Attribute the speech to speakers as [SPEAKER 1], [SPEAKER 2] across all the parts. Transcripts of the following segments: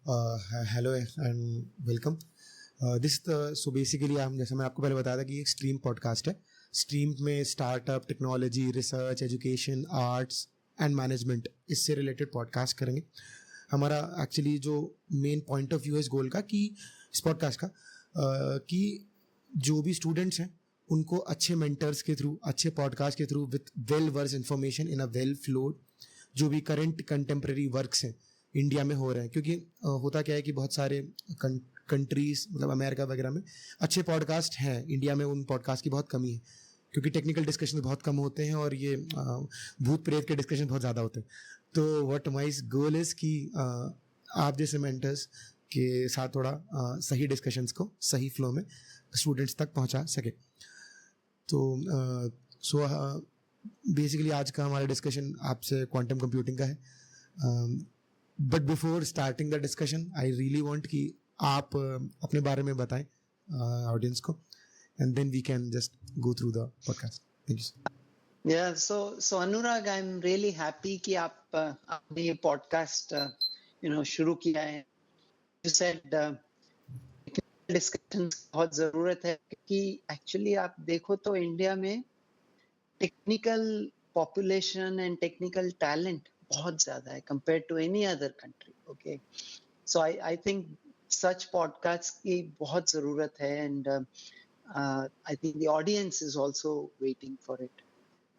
[SPEAKER 1] Hello and welcome. This so basically हम जैसे मैं आपको पहले बताया था कि एक स्ट्रीम पॉडकास्ट है। स्ट्रीम में startup, technology, research, education, arts and management इससे रिलेटेड पॉडकास्ट करेंगे। हमारा एक्चुअली जो मेन पॉइंट ऑफ व्यू है इस गोल का कि इस पॉडकास्ट का कि जो भी स्टूडेंट्स हैं उनको अच्छे मेंटर्स के थ्रू, अच्छे पॉडकास्ट के through with well versed information in a well flowed, जो भी करंट कंटेम्प्रेरी वर्क्स हैं इंडिया में हो रहे हैं। क्योंकि होता क्या है कि बहुत सारे कंट्रीज मतलब अमेरिका वगैरह में अच्छे पॉडकास्ट हैं, इंडिया में उन पॉडकास्ट की बहुत कमी है क्योंकि टेक्निकल डिस्कशन बहुत कम होते हैं और ये भूत प्रेत के डिस्कशन बहुत ज़्यादा होते हैं। तो व्हाट माय गोल इज़ कि आप जैसे मेंटर्स के साथ थोड़ा सही डिस्कशंस को सही फ्लो में स्टूडेंट्स तक पहुंचा सके। तो सो बेसिकली आज का हमारा डिस्कशन आपसे क्वांटम कंप्यूटिंग का है। But before starting the discussion I really want कि आप अपने बारे में बताएं ऑडियंस को, and then we can just go through the podcast. Thank you.
[SPEAKER 2] Yeah, so Anurag, I'm really happy कि आपने ये podcast शुरू किया है। You said डिस्कशन बहुत जरूरत है क्योंकि एक्चुअली आप देखो तो इंडिया में technical population and technical talent बहुत ज्यादा है compare to any other country. Okay, so I think such podcast की बहुत जरूरत है and I think the audience is also waiting for it.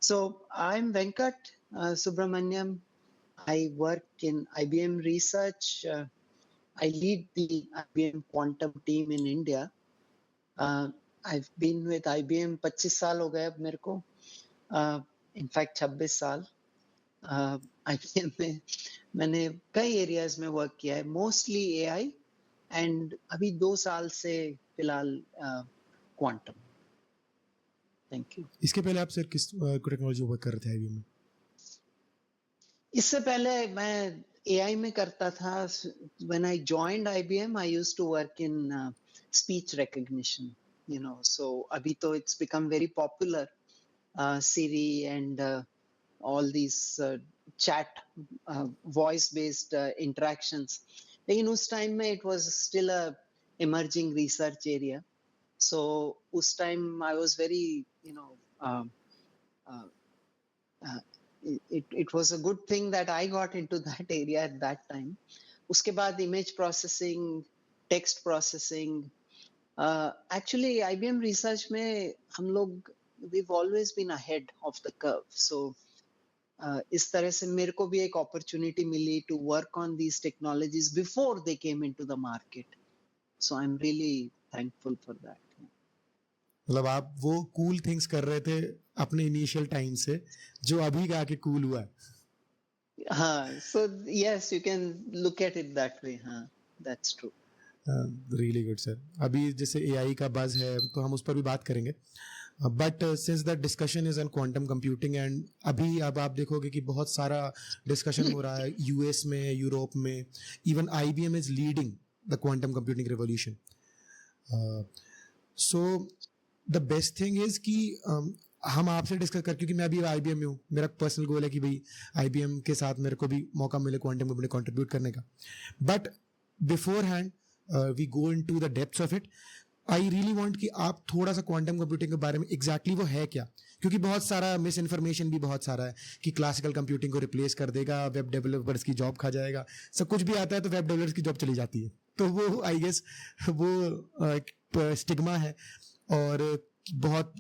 [SPEAKER 2] So I'm Venkat Subramaniam. I work in IBM Research. I lead the IBM Quantum team in India. I've been with IBM 25 साल हो गए अब मेरे को, in fact 26 साल। IBM में मैंने कई एरियाज में वर्क किया है, मोस्टली AI एंड अभी 2 साल से फिलहाल क्वांटम। Thank you.
[SPEAKER 1] इसके पहले आप सर किस टेक्नोलॉजी वर्क कर रहे थे आईबीएम में?
[SPEAKER 2] इससे पहले मैं AI में करता था। When I joined IBM, I used to work in speech recognition, so अभी तो it's become very popular, Siri and all these chat voice based interactions. लेकिन उस टाइम में it was still a emerging research area. So उस time I was very it was a good thing that I got into that area at that time. उसके बाद image processing, text processing, actually IBM research में हम लोग we've always been ahead of the curve. So इस तरह से मेरे को भी एक opportunity milli to work on these technologies before they came into the market. So I'm really thankful for that.
[SPEAKER 1] मतलब आप वो कूल थिंग्स कर रहे थे अपने इनिशियल टाइम से जो अभी का आके कूल हुआ है।
[SPEAKER 2] हाँ, so yes, you can look at it that way. हाँ, that's true.
[SPEAKER 1] Really good sir. अभी जैसे एआई का बज है तो हम उस पर भी बात करेंगे, but since the discussion is on quantum computing and अभी अब आप देखोगे कि बहुत सारा डिस्कशन हो रहा है यूएस में, यूरोप में, even IBM is leading the quantum computing revolution. So the best thing is कि हम आपसे डिस्कस कर, क्योंकि मैं अभी आईबीएम में हूँ, मेरा पर्सनल गोल है कि भाई आईबीएम के साथ मेरे को भी मौका मिले क्वांटम कंप्यूटिंग कंट्रीब्यूट करने का। But beforehand we go into the depths of it, I really want कि आप थोड़ा सा क्वांटम कंप्यूटिंग के बारे में एग्जैक्टली वो है क्या, क्योंकि बहुत सारा मिस इन्फॉर्मेशन भी बहुत सारा है कि क्लासिकल कंप्यूटिंग को रिप्लेस कर देगा, वेब डेवलपर्स की जॉब खा जाएगा, सब कुछ भी आता है तो वेब डेवलपर्स की जॉब चली जाती है। तो वो आई गेस वो स्टिग्मा है और बहुत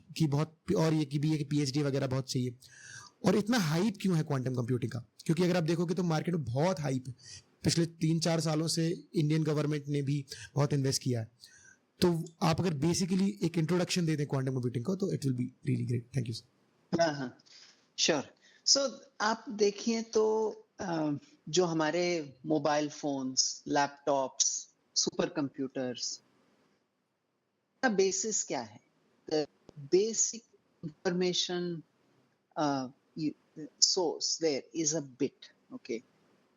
[SPEAKER 1] और ये कि भी है कि पीएचडी वगैरह बहुत चाहिए। और इतना हाइप क्यों है क्वांटम कंप्यूटिंग का? क्योंकि अगर आप देखोगे तो मार्केट में बहुत हाइप है, पिछले 3-4 सालों से इंडियन गवर्नमेंट ने भी बहुत इन्वेस्ट किया है। तो आप अगर बेसिकली एक इंट्रोडक्शन दे दें क्वांटम कंप्यूटिंग को तो it will be really great. Thank you sir.
[SPEAKER 2] हाँ, श्योर। सो आप देखिए तो जो हमारे mobile phones, laptops, super computers का बेसिस क्या है? The basic information source there is a bit. Okay,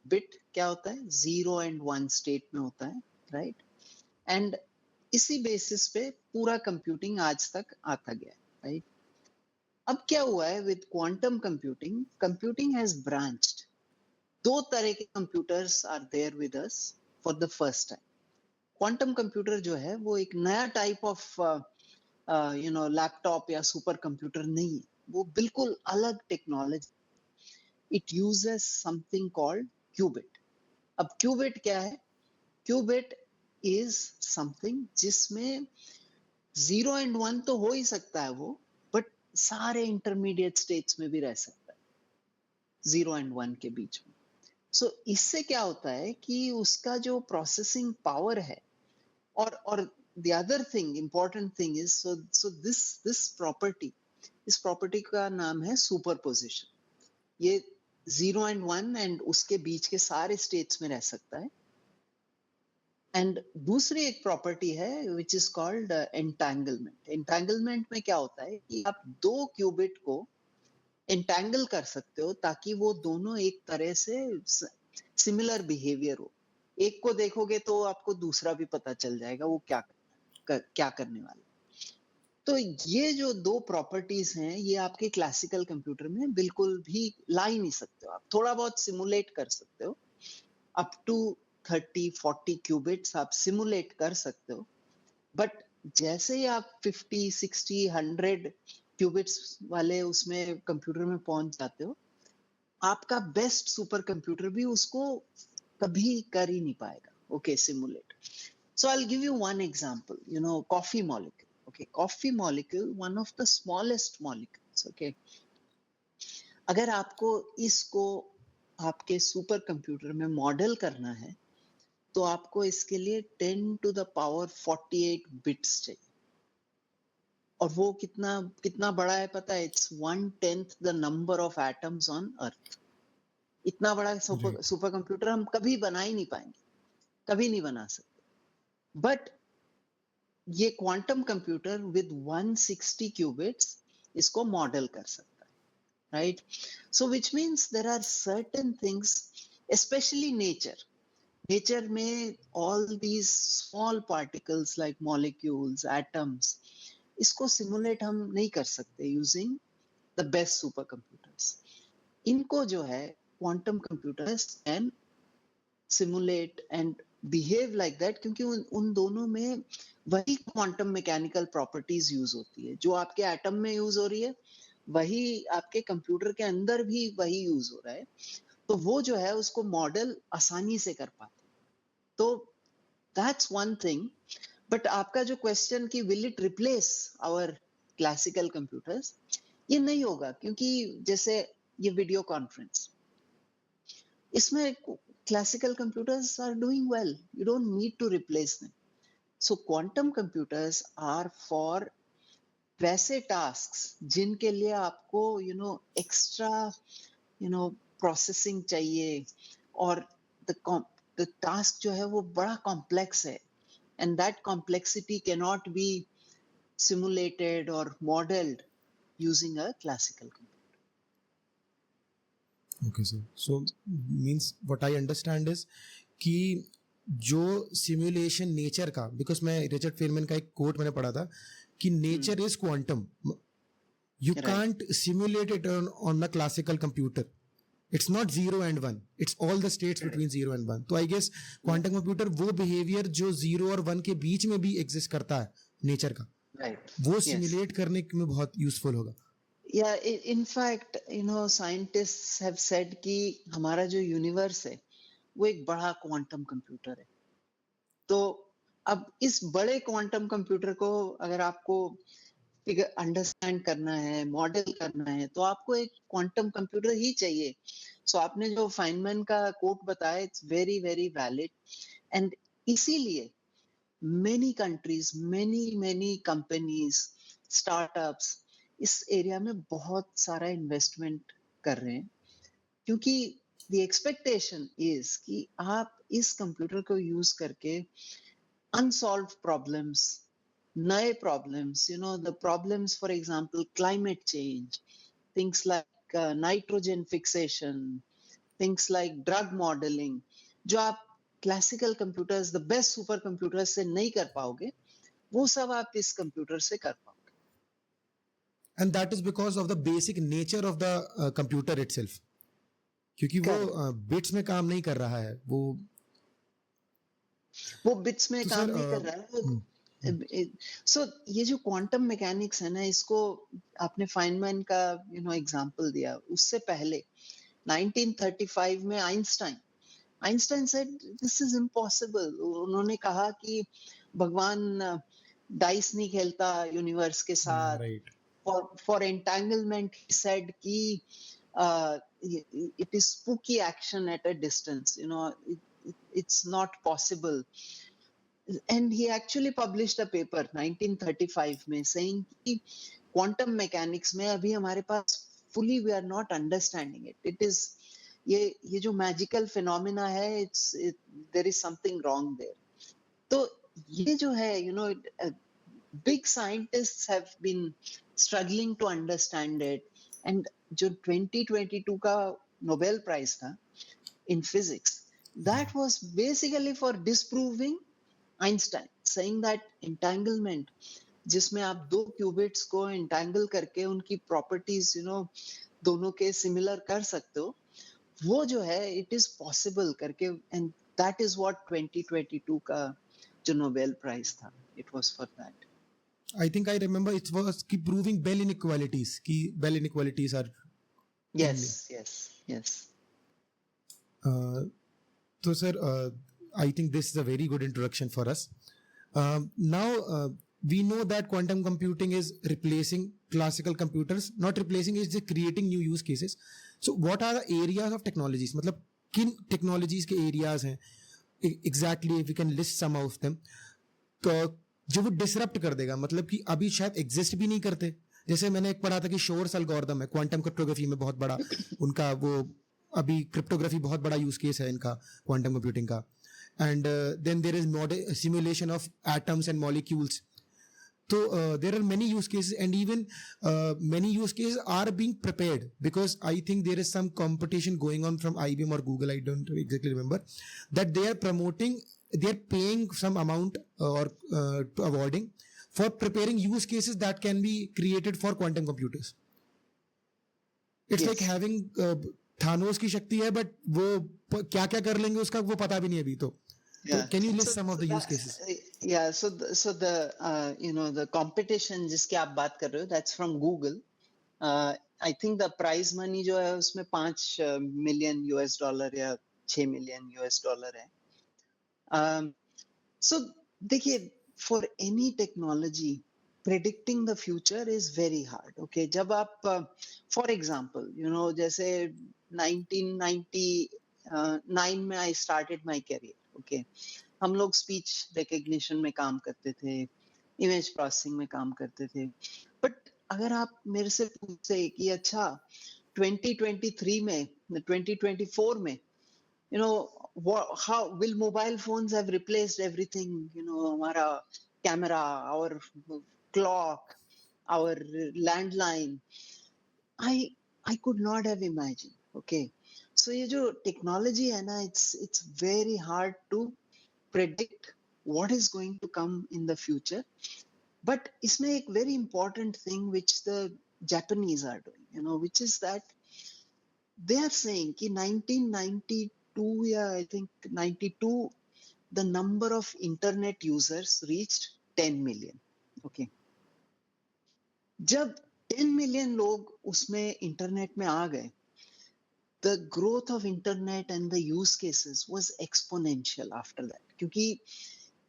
[SPEAKER 2] bit क्या होता है? 0 and 1 स्टेट में होता है, राइट? एंड इसी बेसिस पे पूरा कंप्यूटिंग आज तक आता गया है, राइट? अब क्या हुआ है with quantum computing has branched. 2 तरह के computers are there with us. For the first time. Quantum computer जो है वो एक नया टाइप ऑफ लैपटॉप या सुपर कंप्यूटर नहीं है. वो बिल्कुल अलग technology. It uses something called qubit. अब क्यूबिट क्या है? क्यूबिट इज समथिंग जिसमें 0 and 1 तो हो ही सकता है वो, बट सारे इंटरमीडिएट स्टेट्स में भी रह सकता है 0 and 1 के बीच में. सो इससे क्या होता है कि उसका जो प्रोसेसिंग पावर है, और the other thing, important thing is, so this property, इस प्रॉपर्टी का नाम है सुपरपोजिशन. ये 0 and 1 एंड उसके बीच के सारे स्टेट्स में रह सकता है. एंड दूसरी एक प्रॉपर्टी है which is called entanglement. Entanglement में क्या होता है कि आप दो क्यूबिट को एंटैंगल कर सकते हो ताकि वो दोनों एक तरह से सिमिलर बिहेवियर हो. एक को देखोगे तो आपको दूसरा भी पता चल जाएगा वो क्या करने वाला. तो ये जो दो प्रॉपर्टीज हैं ये आपके क्लासिकल कंप्यूटर में बिल्कुल भी ला ही नहीं सकते हो. आप थोड़ा बहुत सिमुलेट कर सकते हो, अप टू 30-40 क्यूबिट्स आप सिमुलेट कर सकते हो, बट जैसे ही आप 50, 60, 100 क्यूबिट्स वाले उसमें कंप्यूटर में पहुंच जाते हो, आपका बेस्ट सुपर कंप्यूटर भी उसको कभी कर ही नहीं पाएगा. Okay, simulate. So I will give you one example. Coffee molecule. Okay, coffee molecule one of the smallest molecules. Okay, अगर आपको इसको आपके सुपर कंप्यूटर में मॉडल करना है तो आपको इसके लिए 10 to the power 48 बिट्स चाहिए. और वो कितना बड़ा है पता है? It's 1/10 the number of atoms on earth. इतना बड़ा सुपर कंप्यूटर हम कभी बना ही नहीं पाएंगे, कभी नहीं बना सकते. बट ये क्वांटम कंप्यूटर विद 160 क्यूबिट्स इसको मॉडल कर सकता है, right? So which means there are certain things, specially nature में all these small particles like molecules, atoms, इसको सिमुलेट हम नहीं कर सकते using the best super computers. इनको जो है quantum computers can simulate and behave like that, क्योंकि उन दोनों में वही क्वांटम मैकेनिकल प्रॉपर्टीज यूज होती है जो आपके एटम में यूज हो रही है, वही आपके कंप्यूटर के अंदर भी वही यूज हो रहा है. तो वो जो है उसको मॉडल आसानी से कर पाते. तो दैट्स वन थिंग. बट आपका जो क्वेश्चन कि will it replace our classical computers, ये नहीं होगा, क्योंकि जैसे ये वीडियो कॉन्फ्रेंस, इसमें classical computers are doing well. You don't need to replace them. So quantum computers are for वैसे टास्क्स जिनके लिए आपको एक्स्ट्रा प्रोसेसिंग चाहिए, और द टास्क जो है वो बड़ा कॉम्प्लेक्स है, and that complexity can not be simulated और modelled using a classical computer.
[SPEAKER 1] Okay, sir. So means what I understand is कि जो सिमुलेशन नेचर का, बिकॉज मैं रिचर्ड फेरमैन का एक कोट मैंने पढ़ा था कि nature is quantum. You can't simulate it on a classical computer. It's not 0 and 1. It's all the states between 0 and 1. तो I guess quantum computer वो behavior जो 0 और 1 के बीच में भी exist करता है नेचर का, वो simulate करने में बहुत useful होगा.
[SPEAKER 2] Yeah, in fact, scientists have said कि हमारा जो यूनिवर्स है वो एक बड़ा क्वांटम कंप्यूटर है. तो अब इस बड़े क्वांटम कंप्यूटर को अगर आपको अंडरस्टैंड करना है, मॉडल करना है, तो आपको एक क्वांटम कंप्यूटर ही चाहिए. सो आपने जो फाइनमैन का कोट बताया, it's very very valid. And इसीलिए many countries, many companies, startups इस एरिया में बहुत सारा इन्वेस्टमेंट कर रहे हैं, क्योंकि the expectation is कि आप इस कंप्यूटर को यूज करके unsolved problems, नए problems, the problems, for example, climate change, things like nitrogen fixation, things like drug modeling, जो आप classical computers, the best super computers से नहीं कर पाओगे, वो सब आप इस कंप्यूटर से कर पाओगे.
[SPEAKER 1] And that is because of the basic nature of the computer itself. क्योंकि वो बिट्स में काम नहीं कर रहा है, वो
[SPEAKER 2] वो बिट्स में
[SPEAKER 1] तो
[SPEAKER 2] काम
[SPEAKER 1] सर
[SPEAKER 2] नहीं कर रहा है वो। सो ये जो क्वांटम मैकेनिक्स है ना, इसको आपने फाइनमैन का एग्जांपल दिया, उससे पहले 1935 में Einstein said this is impossible. उन्होंने कहा कि भगवान डाइस नहीं खेलता यूनिवर्स के साथ।
[SPEAKER 1] Right.
[SPEAKER 2] For entanglement he said कि it is spooky action at a distance, it's not possible. And he actually published a paper 1935 में saying कि quantum mechanics में अभी हमारे पास fully we are not understanding it. It is ये जो magical phenomena है, there is something wrong there. तो ये जो है, big scientists have been struggling to understand it. And जो 2022 का Nobel Prize था in physics, that was basically for disproving Einstein, saying that entanglement, जिसमें आप दो क्यूबिट्स को entangle करके उनकी प्रॉपर्टीज दोनों के सिमिलर कर सकते हो, वो जो है इट इज पॉसिबल करके। एंड दैट इज व्हाट 2022 का जो नोबेल प्राइज था, it was for that.
[SPEAKER 1] I think I remember it was keep proving Bell inequalities. Ki Bell inequalities are
[SPEAKER 2] yes yes yes
[SPEAKER 1] so sir, I think this is a very good introduction for us. Now we know that quantum computing is replacing classical computers, not replacing, is just creating new use cases. So what are the areas of technologies? मतलब किन technologies के areas हैं exactly, if we can list some of them, जो वो disrupt कर देगा, मतलब कि अभी शायद एग्जिस्ट भी नहीं करते। जैसे मैंने एक पढ़ा था कि शोर्स एल्गोरिथम है क्वांटम क्रिप्टोग्राफी में बहुत बड़ा उनका, वो अभी क्रिप्टोग्राफी बहुत बड़ा यूज केस है इनका क्वांटम कंप्यूटिंग का। And then there is simulation of atoms and molecules. So there are many use cases, and even many use cases are being prepared, because I think there is some competition going on from IBM or Google, I don't exactly remember, that they are promoting, they are paying some amount or awarding for preparing use cases that can be created for quantum computers. It's
[SPEAKER 2] yes.
[SPEAKER 1] like having Thanos की शक्ति है, but वो क्या क्या कर लेंगे उसका वो पता भी नहीं अभी तो।
[SPEAKER 2] Yeah.
[SPEAKER 1] Can you list some of the use cases?
[SPEAKER 2] Yeah, so the competition जिसकी आप बात कर रहे हो, that's from Google. I think the prize money जो है उसमें $5 million या $6 million है। So देखिए, for any technology predicting the future is very hard. Okay, जब आप for example, जैसे 1999 में I started my career. Okay, हम लोग स्पीच रिकग्निशन में काम करते थे, इमेज प्रोसेसिंग में काम करते थे। बट अगर आप मेरे से पूछते कि अच्छा 2023 में 2024 में how will mobile phones have replaced everything, हमारा camera, our clock, our landline, I could not have imagined. Okay, so ये जो टेक्नोलॉजी है ना, it's very hard to predict what is going to come in the future. But इसमें एक very important thing which the Japanese are doing, which is that they are saying कि 1992 या I think 92 the number of internet users reached 10 million. Okay, जब 10 million लोग उसमें internet में आ गए, the growth of internet and the use cases was exponential after that. क्योंकि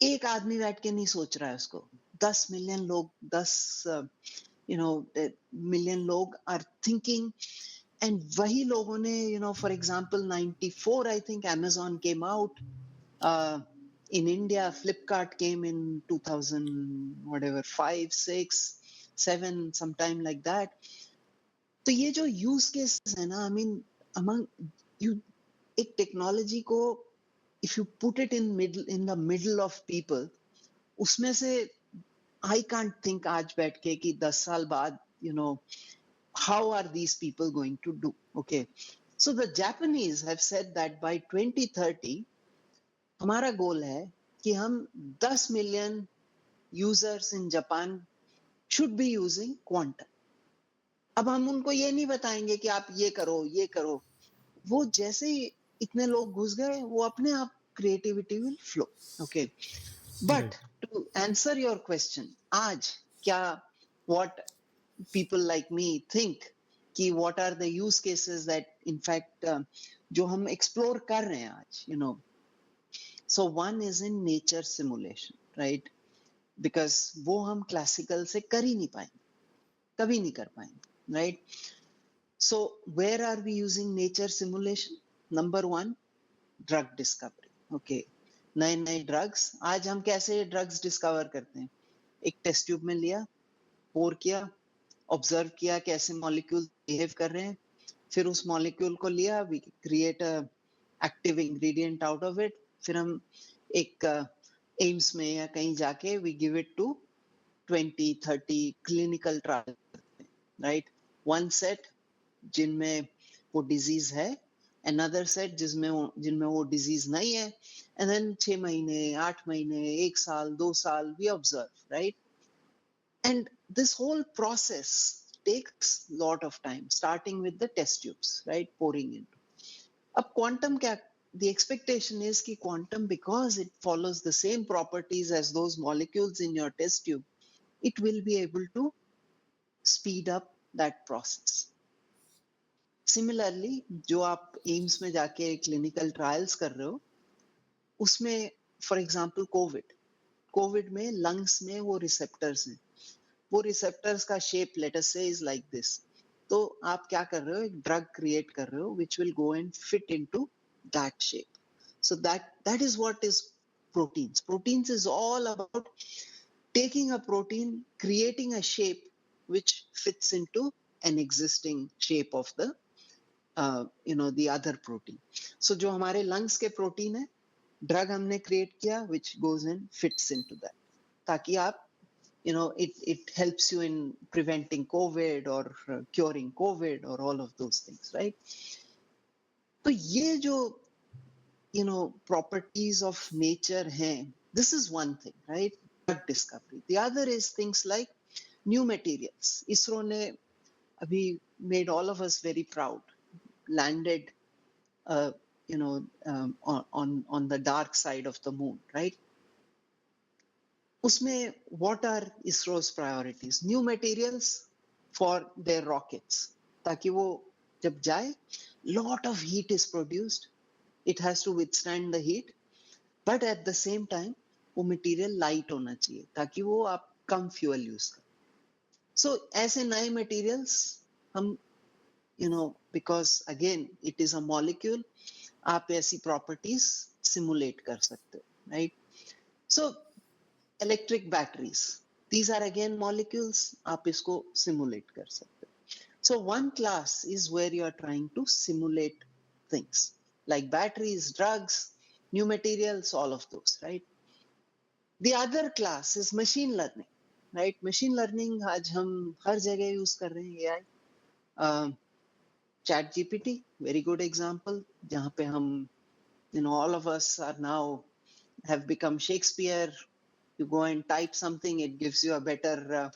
[SPEAKER 2] एक आदमी बैठ के नहीं सोच रहा है उसको, 10 मिलियन लोग, 10 मिलियन लोग are thinking, and वही लोगों ने, for example 94 I think Amazon came out, in India Flipkart came in 2000 whatever 5 6 7 sometime like that. तो ये जो use cases है ना, I mean among you, एक टेक्नोलॉजी को if you put it in the middle of people, उसमें से I can't think आज बैठ के कि 10 साल बाद how are these people going to do. Okay, so the Japanese have said that by 2030 हमारा गोल है कि हम 10 million users in Japan should be using quantum. अब हम उनको ये नहीं बताएंगे कि आप ये करो, वो जैसे ही इतने लोग घुस गए, वो अपने आप creativity will flow. Okay, but to answer your question, आज क्या what people like me think कि what are the use cases that in fact जो हम explore कर रहे हैं आज, you know. So one is in nature simulation, right? Because वो हम classical से कर ही नहीं पाएंगे, कभी नहीं कर पाएंगे, right? So where are we using nature simulation? Number one, drug discovery. Okay, नए नए drugs. आज हम कैसे drugs discover करते हैं? एक टेस्ट ट्यूब में लिया, पोर किया, ऑब्जर्व किया कैसे मॉलिक्यूल बिहेव कर रहे हैं, फिर उस मॉलिक्यूल को लिया, we create a active ingredient out of it, फिर हम एक एम्स में या कहीं जाके we give it to 20-30 clinical trial, right? One set जिनमें वो डिजीज है, another set जिनमें वो डिजीज नहीं है, and then 6 महीने, 8 महीने, 1 साल, 2 साल we observe, right? And this whole process takes lot of time, starting with the test tubes, right? Pouring into. अब quantum क्या, the expectation is कि quantum, because it follows the same properties as those molecules in your test tube, it will be able to speed up that process. Similarly, जो आप AIIMS में जाके clinical trials कर रहे हो, उसमें फॉर एग्जांपल कोविड में लंग्स में वो रिसेप्टर्स हैं, वो रिसेप्टर्स का शेप लेट अस से इज लाइक दिस. तो आप क्या कर रहे हो, एक ड्रग क्रिएट कर रहे हो which will go and fit into that shape. So that is what is proteins. Proteins is all about taking a protein, creating a shape which fits into an existing shape of the the other protein. So जो हमारे lungs के protein है, drug हमने create किया which goes and fits into that, ताकि आप it helps you in preventing COVID or curing COVID or all of those things, right? तो ये जो properties of nature हैं, this is one thing, right? Drug discovery. The other is things like new materials. ISRO ने अभी made all of us very proud, landed on the dark side of the moon, right? उसमें what are ISRO's priorities? New materials for their rockets, ताकि वो जब जाए, lot of heat is produced, it has to withstand the heat, but at the same time वो material light होना चाहिए ताकि वो आप कम fuel use करें. So ऐसे नए materials हम because again it is a molecule, आप ऐसी properties simulate कर सकते हो, right? So electric batteries, these are again molecules, आप इसको simulate कर सकते हो. So one class is where you are trying to simulate things like batteries, drugs, new materials, all of those, right? The other class is machine learning, right? Machine learning आज हम हर जगह use कर रहे हैं AI. ChatGPT, very good example, जहाँ पे हम all of us are now have become Shakespeare. You go and type something, it gives you a better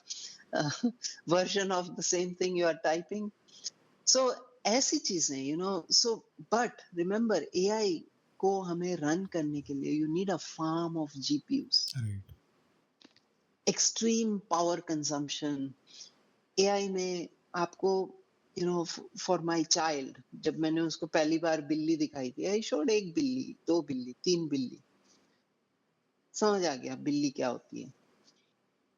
[SPEAKER 2] version of the same thing you are typing. So ऐसी चीजें, so but remember AI को हमें run करने के लिए you need a farm of GPUs.
[SPEAKER 1] Right.
[SPEAKER 2] Extreme power consumption. AI में आपको for my child, जब मैंने उसको पहली बार बिल्ली दिखाई थी, I showed एक बिल्ली, 2 बिल्ली, 3 बिल्ली, समझ आ गया बिल्ली क्या होती है.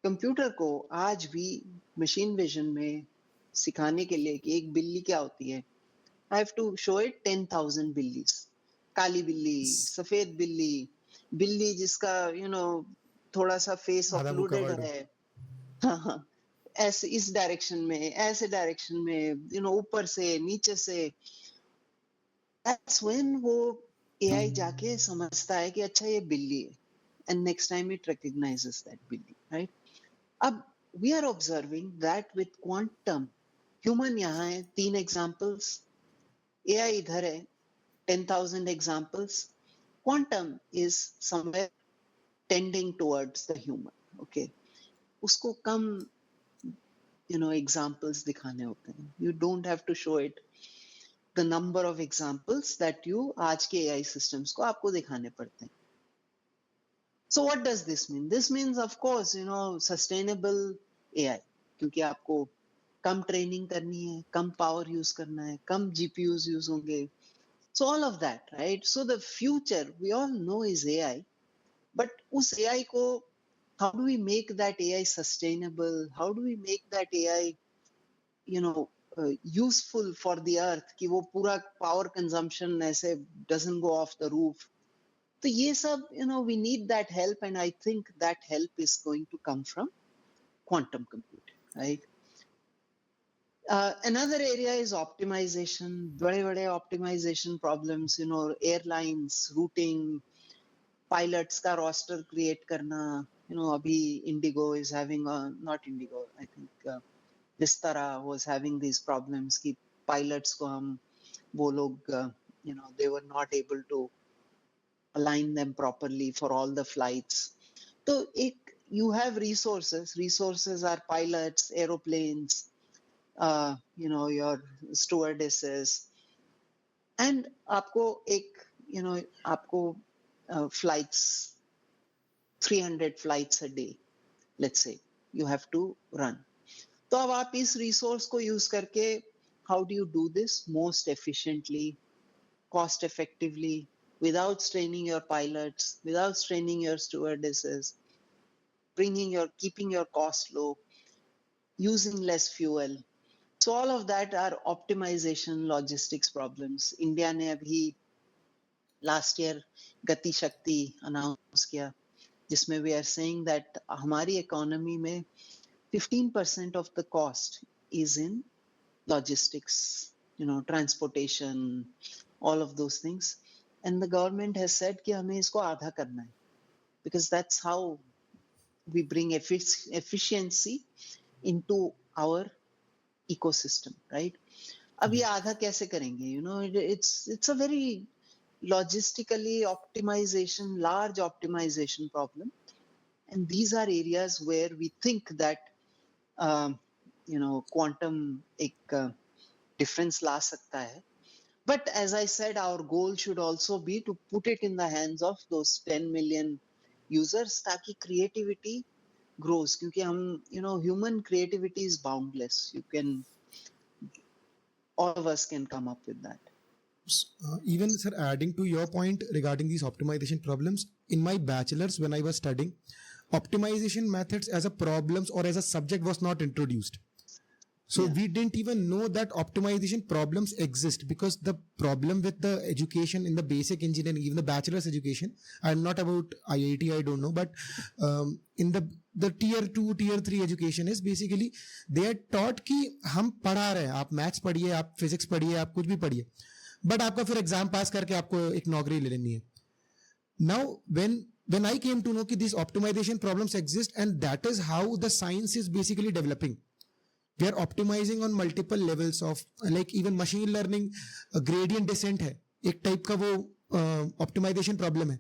[SPEAKER 2] कंप्यूटर को आज भी मशीन विजन में सिखाने के लिए कि एक बिल्ली क्या होती है, I have to show it 10,000 बिल्ली, काली बिल्ली, सफेद बिल्ली, बिल्ली जिसका थोड़ा सा फेस ऑक्लूडेड है, हाँ, ऐसे इस डायरेक्शन में, ऐसे डायरेक्शन में, ऊपर से, नीचे से. That's when वो AI जाके समझता है कि अच्छा ये बिल्ली है, and next time it recognizes that बिल्ली, right? अब we are observing that with quantum, human यहाँ है, 3 examples, AI इधर है, 10,000 examples. Quantum is somewhere tending towards the human, okay? उसको कम examples दिखाने होते हैं. You don't have to show it the number of examples that you आज के AI systems को आपको दिखाने पड़ते हैं. So what does this mean? This means, of course, sustainable AI, क्योंकि आपको कम ट्रेनिंग करनी है, कम पावर यूज करना है, कम GPUs यूज होंगे. So all of that, right? So the future we all know is AI, but उस AI को how do we make that AI sustainable? How do we make that AI, useful for the earth? कि वो पूरा power consumption ऐसे doesn't go off the roof. तो ये सब, we need that help, and I think that help is going to come from quantum computing, right? Another area is optimization. बड़े optimization problems, airlines, routing, pilots का roster create करना. अभी Indigo is having not Indigo, I think Vistara was having these problems कि pilots को हम वो लोग they were not able to align them properly for all the flights. So you have resources are pilots, aeroplanes, your stewardesses, and आपको flights, 300 flights a day, let's say you have to run. तो अब आप इस resource को use करके how do you do this most efficiently, cost effectively, without straining your pilots, without straining your stewardesses, keeping your cost low, using less fuel. So all of that are optimization logistics problems. India ने अभी last year Gati Shakti announce किया, जिसमें we are saying that हमारी economy में 15% of the cost is in logistics, transportation, all of those things. And the government has said कि हमें इसको आधा करना है, because that's how we bring efficiency into our ecosystem, right? अब ये आधा कैसे करेंगे? It's a very logistically large optimization problem. And these are areas where we think that, quantum एक difference ला सकता है. But as I said, our goal should also be to put it in the hands of those 10 million users ताकि creativity grows. क्योंकि हम, human creativity is boundless. All of us can come up with that.
[SPEAKER 1] Even, sir, adding to your point regarding these optimization problems, in my bachelor's when I was studying, optimization methods as a problems or as a subject was not introduced. So we didn't even know that optimization problems exist, because the problem with the education in the basic engineering, even the bachelor's education, I'm not about IIT, I don't know, but in the tier 2, tier 3 education is basically they are taught कि हम पढ़ा रहे हैं, आप maths पढ़िए, आप physics पढ़िए, आप कुछ भी पढ़िए, बट आपका फिर एग्जाम पास करके आपको एक नौकरी ले लेनी है. Now when I came to know that these optimization problems exist, and that is how the science is basically developing. We are optimizing on multiple levels of, like even machine learning, gradient descent है, एक type का वो optimization problem है.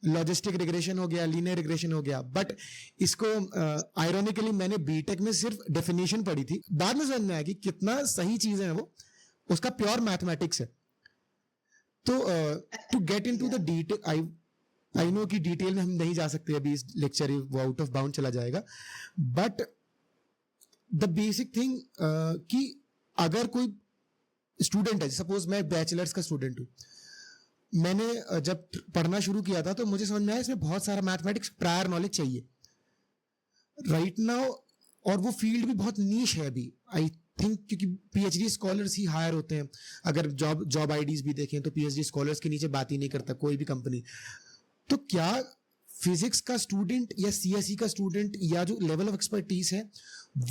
[SPEAKER 1] Logistic regression हो गया, linear regression हो गया. But इसको आयरोनिकली मैंने बीटेक में सिर्फ डेफिनेशन पढ़ी थी, बाद में समझ में आया कि कितना सही चीजें हैं वो, उसका प्योर मैथमेटिक्स है. तो to get into the detail, I know कि डिटेल में हम नहीं जा सकते अभी, इस लेक्चर वो आउट ऑफ बाउंड चला जाएगा, बट द बेसिक थिंग कि अगर कोई स्टूडेंट है, सपोज मैं बैचलर्स का स्टूडेंट हूं, मैंने जब पढ़ना शुरू किया था तो मुझे समझ में आया इसमें बहुत सारा मैथमेटिक्स प्रायर नॉलेज चाहिए राइट नाउ, और वो फील्ड भी बहुत नीश है अभी, आई थिंक, क्योंकि पीएचडी स्कॉलर्स ही हायर होते हैं. अगर जॉब आईडीज भी देखें तो पीएचडी स्कॉलर्स के नीचे बात ही नहीं करता कोई भी कंपनी. तो क्या फिजिक्स का स्टूडेंट या सीएसई का स्टूडेंट या जो लेवल ऑफ एक्सपर्टीज है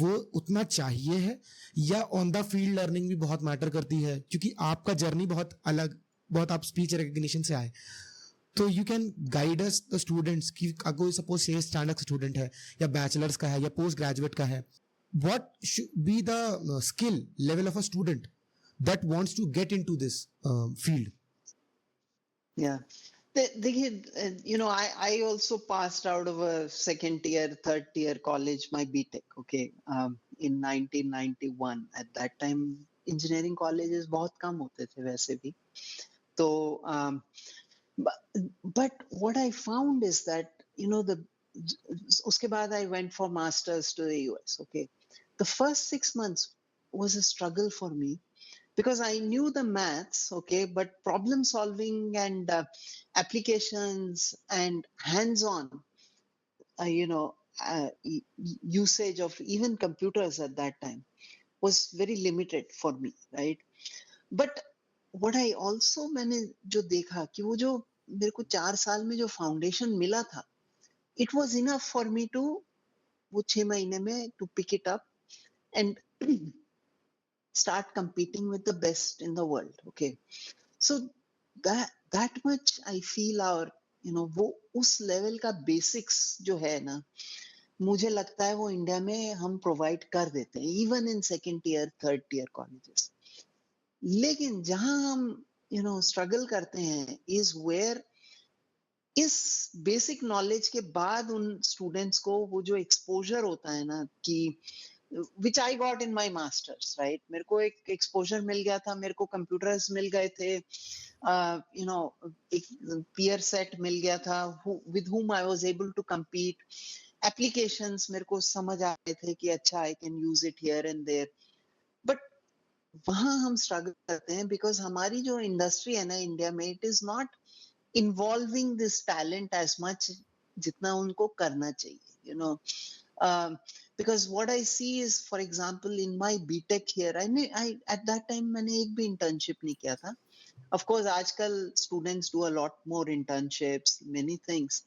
[SPEAKER 1] वो उतना चाहिए है, या ऑन द फील्ड लर्निंग भी बहुत मैटर करती है? क्योंकि आपका जर्नी बहुत अलग, बहुत आप स्पीच रिकग्निशन से आए, तो you can guide us the students कि अगर सपोज से स्टैंडर्ड स्टूडेंट है या बैचलर्स का है या पोस्ट ग्रेजुएट का है, what should be the skill level of a student that wants to get into this field?
[SPEAKER 2] Yeah. I also passed out of a second tier, third tier college, my BTech, okay, in 1991. At that time, engineering colleges बहुत कम होते थे वैसे भी. तो but what I found is that the उसके बाद I went for masters to the US. Okay, the first 6 months was a struggle for me because I knew the maths, okay, but problem solving and applications and hands-on, usage of even computers at that time was very limited for me, right? But what I also मैंने जो देखा कि वो जो मेरे को 4 साल में जो फाउंडेशन मिला था, it was enough for me to वो 6 महीने में to pick it up and start competing with the best in the world. Okay, so that much I feel our वो उस लेवल का बेसिक्स जो है ना, मुझे लगता है वो इंडिया में हम प्रोवाइड कर देते हैं even in second tier third tier colleges. लेकिन जहां हम स्ट्रगल करते हैं इज वेयर इस बेसिक नॉलेज के बाद उन स्टूडेंट्स को वो जो एक्सपोजर होता है ना कि which I got in my masters, right? मेरे को एक एक्सपोजर मिल गया था, मेरे को कंप्यूटर्स मिल गए थे, एक पीयर सेट मिल गया था with whom I was able to compete. Applications मेरे को समझ आ रहे थे कि अच्छा I can use it here and there. But वहां हम स्ट्रगल करते हैं बिकॉज हमारी जो इंडस्ट्री है ना इंडिया में, it is not involving this talent as much जितना उनको करना चाहिए, because what I see is, for example, in my BTech here, I at that time मैंने एक भी internship नहीं किया था. Of course, आजकल students do a lot more internships, many things.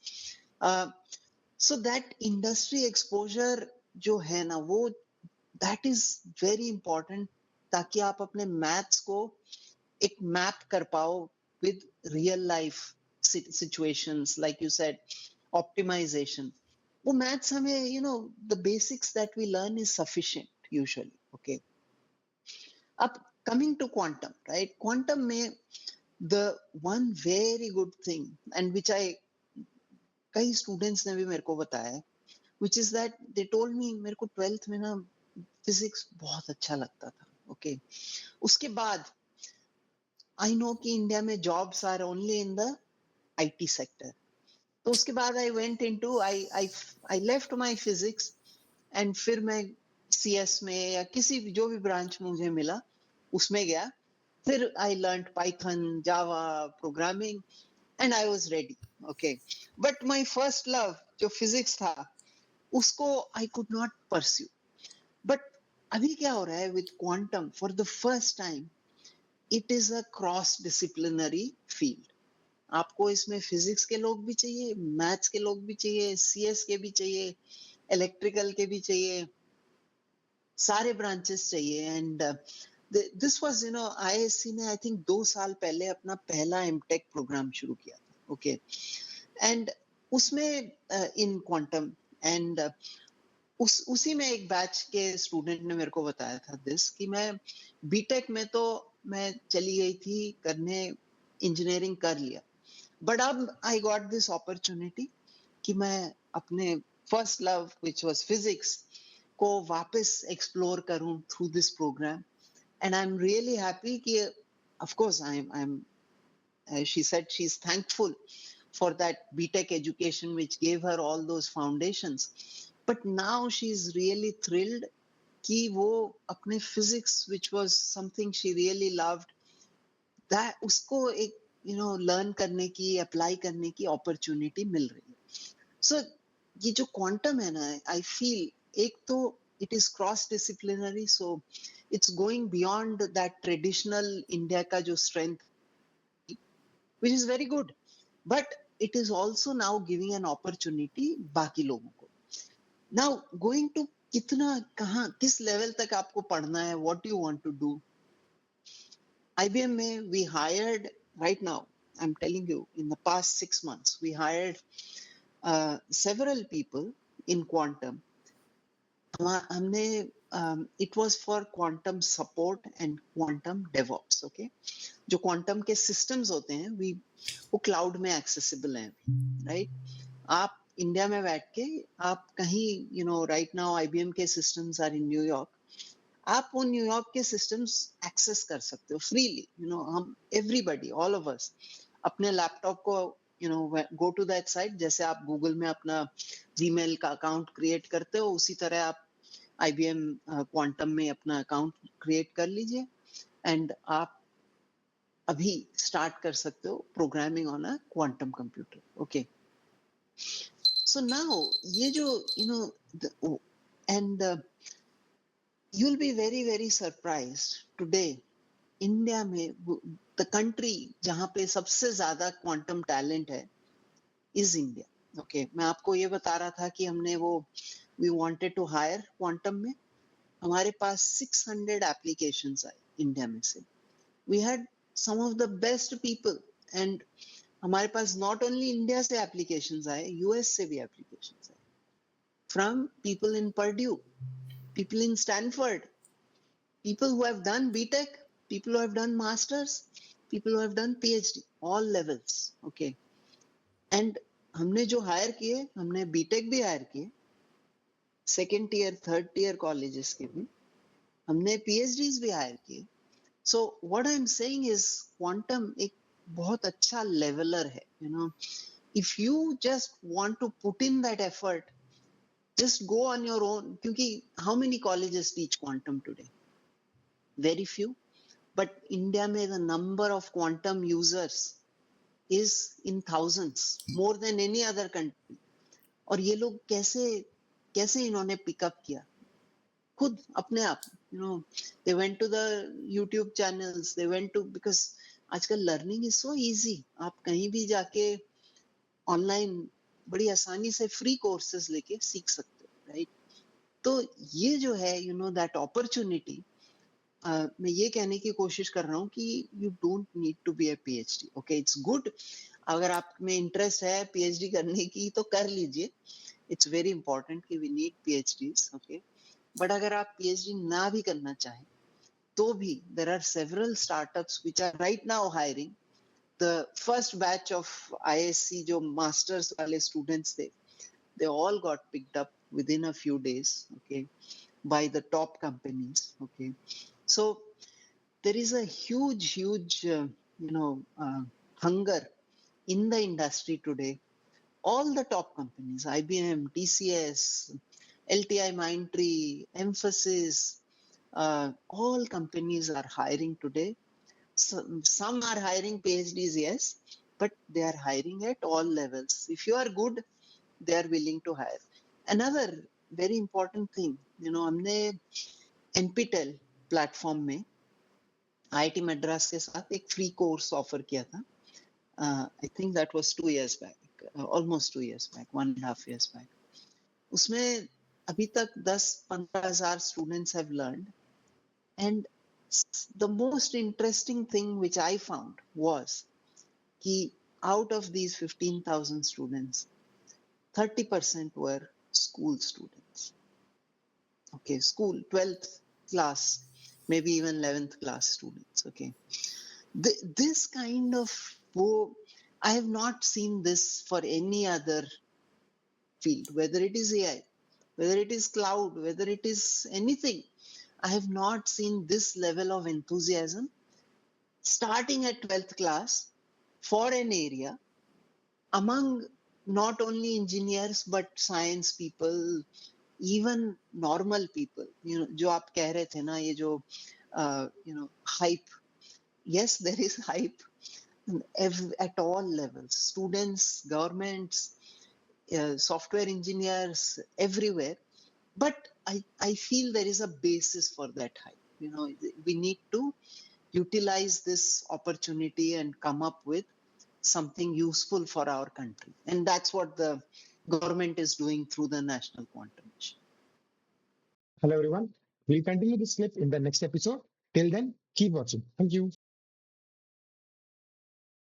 [SPEAKER 2] So that industry exposure जो है ना वो that is very important ताकि आप अपने maths को एक map कर पाओ with real life situations, like you said, optimization. वो maths हमें the basics that we learn is sufficient usually. Okay. अब coming to quantum, right? Quantum में the one very good thing and which कई students ने भी मेरे को बताया, which is that they told me मेरे को 12th में ना physics बहुत अच्छा लगता था. Okay. उसके बाद I know कि इंडिया में jobs are only in the IT sector. तो उसके बाद I went into I left my physics and फिर मैं CS में या किसी भी जो भी ब्रांच मुझे मिला उसमें गया. फिर I learned Python, Java, programming and I was ready. Okay. But my first love जो physics था उसको I could not pursue. But अभी क्या हो रहा है with quantum, for the first time it is a cross disciplinary field. आपको इसमें फिजिक्स के लोग भी चाहिए, मैथ्स के लोग भी चाहिए, सीएस के भी चाहिए, इलेक्ट्रिकल के भी चाहिए, सारे ब्रांचेस चाहिए. एंड दिस वाज आईएससी ने आई थिंक 2 साल पहले अपना पहला एमटेक प्रोग्राम शुरू किया था. ओके. एंड उसमें इन क्वांटम एंड उसी में एक बैच के स्टूडेंट ने मेरे को बताया था दिस कि मैं बीटेक में तो मैं चली गई थी करने, इंजीनियरिंग कर लिया, बट अब आई गॉट दिस अपॉर्चुनिटी कि मैं अपने first love which was physics को वापस एक्सप्लोर करूं through this programme. And I am really happy कि of course I am she said she's thankful for that BTech education which gave her all those foundations, but now she's really thrilled कि वो अपने physics which was something she really loved, that उसको एक learn करने की, apply करने की opportunity मिल रही है. सो ये जो क्वांटम है ना, आई फील एक तो it is cross disciplinary, so it's going beyond that traditional India का जो strength which is very good, but it is also now giving an opportunity बाकी लोगों को. नाउ गोइंग टू कितना, कहाँ, किस लेवल तक आपको पढ़ना है, what you want to do. IBM में we hired right now, I'm telling you, in the past 6 months, we hired several people in quantum. हमने it was for quantum support and quantum DevOps. Okay, जो quantum के systems होते हैं वो cloud में accessible हैं, right? आप India में बैठ के आप कहीं right now IBM के systems are in New York. आप वो न्यूयॉर्क के सिस्टम्स एक्सेस कर सकते हो फ्रीली, हम एवरीबॉडी, ऑल ऑफ अस, अपने लैपटॉप को गो टू दैट साइट, जैसे आप गूगल में अपना जीमेल का अकाउंट क्रिएट करते हो, उसी तरह आप IBM क्वांटम में अपना अकाउंट क्रिएट कर लीजिए, एंड आप अभी स्टार्ट कर सकते हो programming on a quantum computer. Okay, so now ये जो and you'll be very very surprised today, India में द कंट्री जहां पे सबसे ज्यादा क्वांटम टैलेंट है इज इंडिया. ओके, मैं आपको ये बता रहा था कि हमने वो we wanted to hire quantum में, हमारे पास 600 एप्लीकेशंस आए इंडिया में से. We had some of the best people, and हमारे पास नॉट ओनली इंडिया से एप्लीकेशंस आए, यूएस से भी एप्लीकेशंस आए, from people in Purdue, people in Stanford, people who have done BTech, people who have done masters, people who have done PhD, all levels. Okay, and हमने जो higher किए, हमने BTech भी hire किए, second year third year colleges के भी, हमने PhDs भी हायर किए. So what I am saying is quantum एक बहुत अच्छा लेवलर है. If you just want to put in that effort, just go on your own, क्योंकि how many colleges teach quantum today? Very few. But India में the number of quantum users is in thousands, more than any other country. और ये लोग कैसे कैसे इन्होंने pickup किया खुद अपने आप, they went to the YouTube channels, they went to, because आजकल लर्निंग इज सो इजी, आप कहीं भी जाके ऑनलाइन बड़ी आसानी से फ्री कोर्सेज लेके सीख सकते हो, राइट? तो ये जो है दैट अपॉर्चुनिटी, मैं ये कहने की कोशिश कर रहा हूँ कि you don't need to be a PhD. Okay, it's good, अगर आप में इंटरेस्ट है PhD करने की तो कर लीजिए, इट्स वेरी इंपॉर्टेंट कि we need PhDs. Okay, but अगर आप PhD ना भी करना चाहें तो भी there are several startups which are right now hiring. The first batch of ISC जो मास्टर्स वाले स्टूडेंट्स थे, they all got picked up within a few days, okay, by the top companies. Okay, so there is a huge hunger in the industry today. All the top companies, IBM, TCS, LTI, Mindtree, Emphasis, all companies are hiring today. Some are hiring PhDs, yes, but they are hiring at all levels. If you are good, they are willing to hire. Another very important thing, हमने NPTEL platform में IIT Madras के साथ एक free course offer किया था. I think that was 2 years back, almost 2 years back, 1.5 years back. उसमें अभी तक 10-15 हजार students have learned, and the most interesting thing which I found was कि out of these 15,000 students, 30% were school students. Okay, school, 12th class, maybe even 11th class students. Okay, this kind of, I have not seen this for any other field, whether it is AI, whether it is cloud, whether it is anything. I have not seen this level of enthusiasm starting at 12th class for an area among not only engineers but science people, even normal people. जो आप कह रहे थे ना, ये जो hype, yes, there is hype at all levels, students, governments, software engineers, everywhere. But I feel there is a basis for that hype. We need to utilize this opportunity and come up with something useful for our country, and that's what the government is doing through the National Quantum Mission.
[SPEAKER 1] Hello, everyone. We'll continue this clip in the next episode. Till then, keep watching. Thank you.